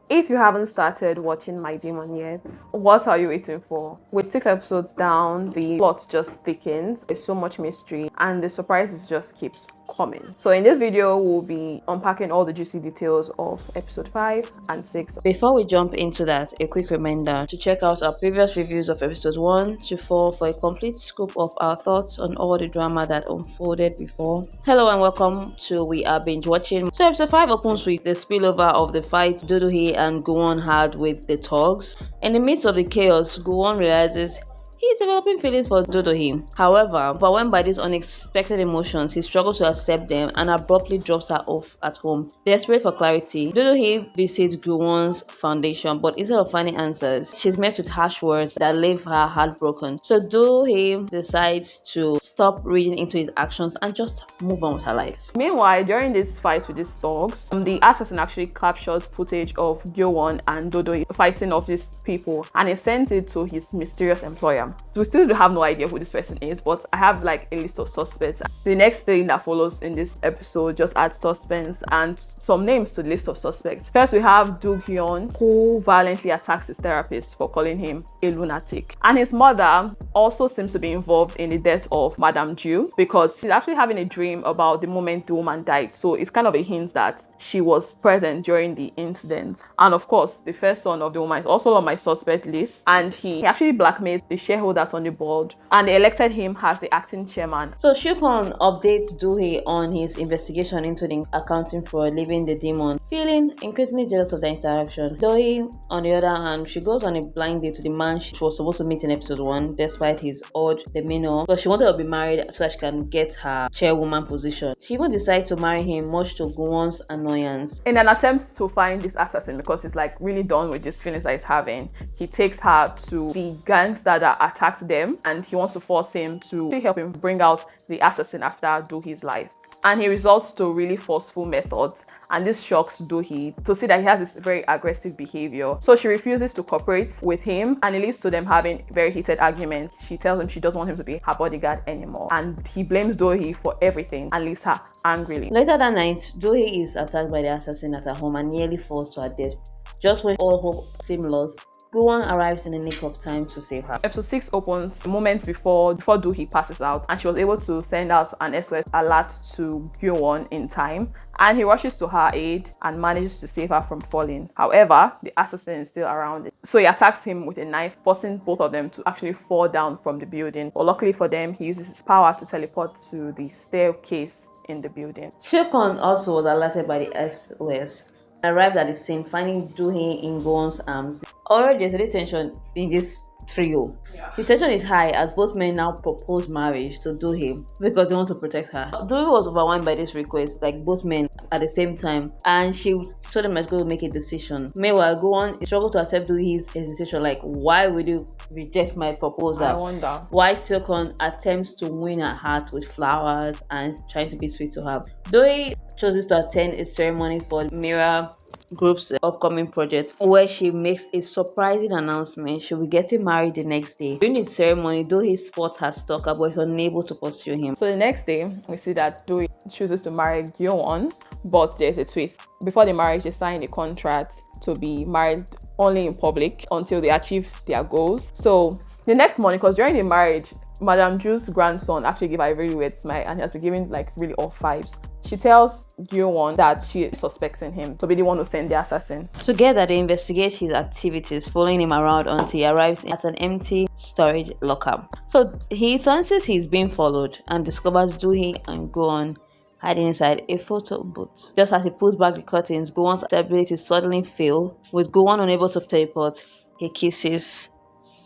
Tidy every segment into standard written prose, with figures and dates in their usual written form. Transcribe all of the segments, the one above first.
If you haven't started watching My Demon yet, what are you waiting for? With 6 episodes down, the plot just thickens. There's so much mystery and the surprises just keeps coming. So in this video, we'll be unpacking all the juicy details of episode 5 and 6. Before we jump into that, a quick reminder to check out our previous reviews of episode 1 to 4 for a complete scoop of our thoughts on all the drama that unfolded before. Hello and welcome to We Are Binge Watching. So episode 5 opens with the spillover of the fight Do-hee and Go-won had with the thugs. In the midst of the chaos, Go-won realizes he's developing feelings for Do-hee. However, overwhelmed by these unexpected emotions, he struggles to accept them and abruptly drops her off at home. Desperate for clarity, Do-hee visits Go-won's foundation, but instead of finding answers, she's met with harsh words that leave her heartbroken. So Do-hee decides to stop reading into his actions and just move on with her life. Meanwhile, during this fight with these thugs, the assassin actually captures footage of Gyo-won and Do-hee fighting off these people, and he sends it to his mysterious employer. We still have no idea who this person is, but I have like a list of suspects. The next thing that follows in this episode just adds suspense and some names to the list of suspects. First, we have Do-hyun, who violently attacks his therapist for calling him a lunatic, and his mother also seems to be involved in the death of Madame Ju, because she's actually having a dream about the moment the woman died. So it's kind of a hint that she was present during the incident. And of course, the first son of the woman is also on my suspect list, and he actually blackmailed the shareholders on the board, and they elected him as the acting chairman. So Shukon updates Do-hee on his investigation into the accounting fraud, leaving the demon feeling increasingly jealous of the interaction. Do-hee, on the other hand, she goes on a blind date to the man she was supposed to meet in episode 1, despite his odd demeanor, because she wanted to be married so that she can get her chairwoman position. She even decides to marry him, much to Go-won's annoyance. In an attempt to find this assassin, because he's like really done with these feelings that he's having, he takes her to the gangster that attacked them, and he wants to force him to help him bring out the assassin after Do-hee's life. And he resorts to really forceful methods, and this shocks Do-hee to see that he has this very aggressive behavior. So she refuses to cooperate with him, and it leads to them having very heated arguments. She tells him she doesn't want him to be her bodyguard anymore, and he blames Do-hee for everything and leaves her angrily. Later that night, Do-hee is attacked by the assassin at her home and nearly falls to her death. Just when all hope seemed lost, Go-won arrives in the nick of time to save her. Episode 6 opens moments before Do-hee passes out, and she was able to send out an SOS alert to Gyo-won in time, and he rushes to her aid and manages to save her from falling. However, the assassin is still around, so he attacks him with a knife, forcing both of them to actually fall down from the building. But luckily for them, he uses his power to teleport to the staircase in the building. Shukon also was alerted by the SOS. Arrived at the scene, finding Do-hee in Go-won's arms. Already there's a little tension in this trio. The tension is high as both men now propose marriage to Do-hee because they want to protect her. Do-hee was overwhelmed by this request, like both men at the same time, and she told them that go make a decision. Meanwhile, Go-won struggled to accept Do-hee's hesitation, like, why would you reject my proposal? I wonder why Shukon attempts to win her heart with flowers and trying to be sweet to her. Do-hee chooses to attend a ceremony for Mira Group's upcoming project, where she makes a surprising announcement. She'll be getting married the next day. During the ceremony, Do-hee spots her stalker but is unable to pursue him. So the next day, we see that Do-hee chooses to marry Gyo-won, but there's a twist. Before the marriage, they sign a contract to be married only in public until they achieve their goals. So the next morning, because during the marriage, Madame Ju's grandson actually gave her a really weird smile, and he has been giving like really off vibes. She tells Gyo-won that she suspects in him to be the one who sent the assassin. Together, they investigate his activities, following him around until he arrives at an empty storage locker. So he senses he's being followed and discovers Do-hee and Go-won hiding inside a photo booth. Just as he pulls back the curtains, Go-won's abilities suddenly fail. With Go-won unable to teleport, he kisses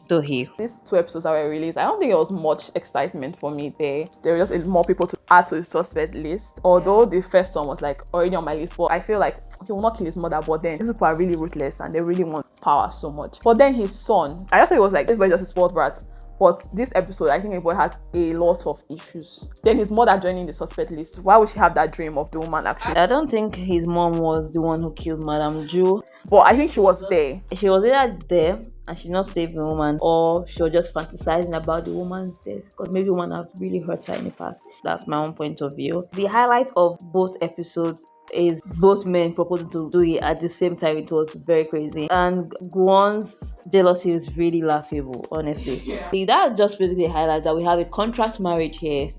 Do-hee. These 2 episodes that were released, I don't think there was much excitement for me there. There were just more people to add to the suspect list. Although the first one was like already on my list, but I feel like he will not kill his mother. But then these people are really ruthless and they really want power so much. But then his son, I just thought it was like, this boy is just a spoiled brat. But this episode, I think the boy has a lot of issues. Then his mother joining the suspect list. Why would she have that dream of the woman actually? I don't think his mom was the one who killed Madame Ju. But I think she was there. She was either there and she not saved the woman, or she was just fantasizing about the woman's death because maybe the woman have really hurt her in the past. That's my own point of view. The highlight of both episodes is both men proposing to Do-hee at the same time. It was very crazy, and Gwon's jealousy is really laughable, honestly. That just basically highlights that we have a contract marriage here.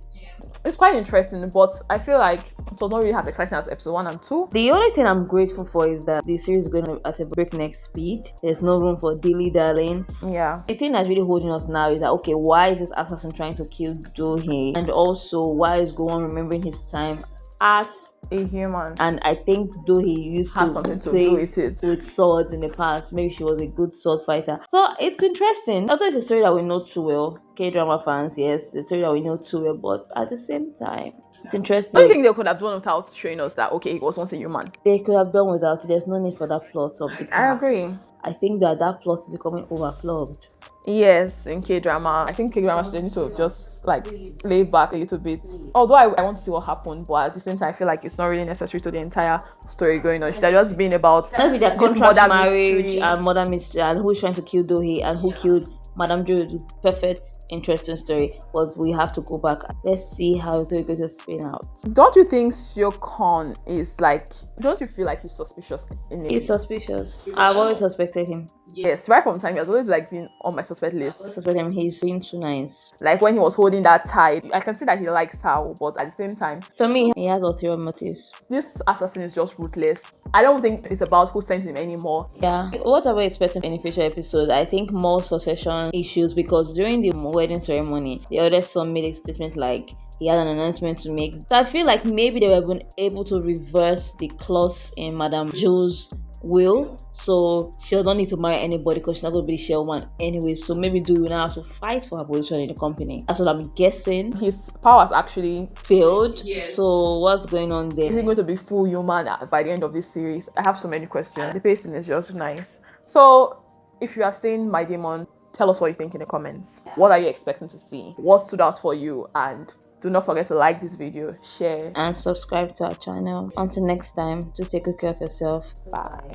It's quite interesting, but I feel like it was not really as exciting as episode 1 and 2. The only thing I'm grateful for is that the series is going at a breakneck speed. There's no room for dilly-dallying. Yeah. The thing that's really holding us now is that, okay, why is this assassin trying to kill Do-hee? And also, why is Gwon remembering his time as a human? And I think Do-hee used has to something to play do with it. with swords in the past. Maybe she was a good sword fighter. So it's interesting. Although it's a story that we know too well, K-drama fans, yes, it's a story that we know too well, but at the same time, it's interesting. I don't think they could have done without showing us that, okay, he was once a human. They could have done without it. There's no need for that plot of the past. I agree. I think that plot is becoming overflowed. Yes, in K-drama. I think K-drama should need to just like lay back a little bit. Although I want to see what happened, but at the same time, I feel like it's not really necessary to the entire story going on. It should have just been about Let's be their contract marriage and murder mystery and who's trying to kill Do-hee and who killed Madame Jo. Perfect, interesting story, but we have to go back. Let's see how it's going to spin out. Don't you think Seokon is like, don't you feel like he's suspicious in it? He's suspicious. I've always suspected him. Yes, right from time he has always like been on my suspect list. I suspect him. He's being too nice. Like when he was holding that tie, I can see that he likes her, but at the same time, to me, he has ulterior motives. This assassin is just ruthless. I don't think it's about who sent him anymore. Yeah. What are we expecting in the future episodes? I think more succession issues, because during the wedding ceremony, the other son made a statement like he had an announcement to make. So I feel like maybe they were able to reverse the clause in Madame Jo's will, so she doesn't need to marry anybody because she's not going to be the chairwoman anyway. So maybe Do will now have to fight for her position in the company. That's what I'm guessing. His powers actually failed. Yes. So what's going on there? Is he going to be full human by the end of this series? I have so many questions. The pacing is just nice. So if you are seeing My Demon, tell us what you think in the comments. What are you expecting to see? What stood out for you? And do not forget to like this video, share, and subscribe to our channel. Until next time, just take good care of yourself. Bye.